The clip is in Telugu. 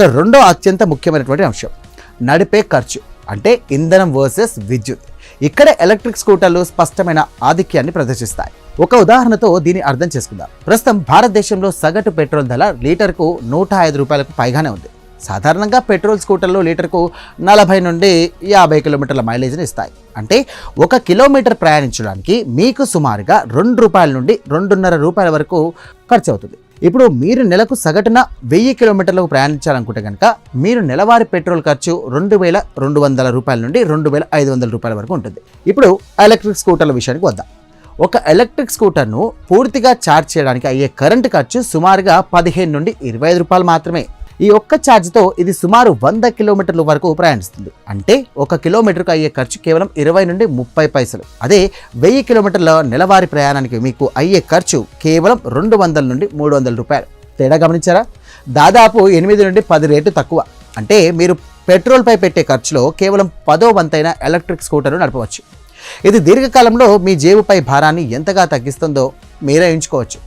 ఇక రెండో అత్యంత ముఖ్యమైనటువంటి అంశం నడిపే ఖర్చు, అంటే ఇంధనం వర్సెస్ విద్యుత్. ఇక్కడ ఎలక్ట్రిక్ స్కూటర్లు స్పష్టమైన ఆధిక్యాన్ని ప్రదర్శిస్తాయి. ఒక ఉదాహరణతో దీన్ని అర్థం చేసుకుందాం. ప్రస్తుతం భారతదేశంలో సగటు పెట్రోల్ ధర లీటర్కు 105 రూపాయలకు పైగానే ఉంది. సాధారణంగా పెట్రోల్ స్కూటర్లు లీటర్కు 40 నుండి 50 కిలోమీటర్ల మైలేజ్ని ఇస్తాయి. అంటే 1 కిలోమీటర్ ప్రయాణించడానికి మీకు సుమారుగా 2 రూపాయల నుండి 2.5 రూపాయల వరకు ఖర్చు అవుతుంది. ఇప్పుడు మీరు నెలకు సగటున 1000 కిలోమీటర్లకు ప్రయాణించాలనుకుంటే కనుక మీరు నెలవారీ పెట్రోల్ ఖర్చు 2200 రూపాయల నుండి 2500 రూపాయల వరకు ఉంటుంది. ఇప్పుడు ఎలక్ట్రిక్ స్కూటర్ల విషయానికి వద్దాం. ఒక ఎలక్ట్రిక్ స్కూటర్ను పూర్తిగా ఛార్జ్ చేయడానికి అయ్యే కరెంటు ఖర్చు సుమారుగా 15 నుండి 25 రూపాయలు మాత్రమే. ఈ ఒక్క ఛార్జ్తో ఇది సుమారు 100 కిలోమీటర్ల వరకు ప్రయాణిస్తుంది. అంటే 1 కిలోమీటర్కు అయ్యే ఖర్చు కేవలం 20 నుండి 30 పైసలు. అదే 1000 కిలోమీటర్ల నెలవారీ ప్రయాణానికి మీకు అయ్యే ఖర్చు కేవలం 200 నుండి 300 రూపాయలు. తేడా గమనించారా? దాదాపు 8 నుండి 10 రేటు తక్కువ. అంటే మీరు పెట్రోల్పై పెట్టే ఖర్చులో కేవలం 10వ వంతైన ఎలక్ట్రిక్ స్కూటర్ను నడపవచ్చు. ఇది దీర్ఘకాలంలో మీ జేబుపై భారాన్ని ఎంతగా తగ్గిస్తుందో మీరే ఎంచుకోవచ్చు.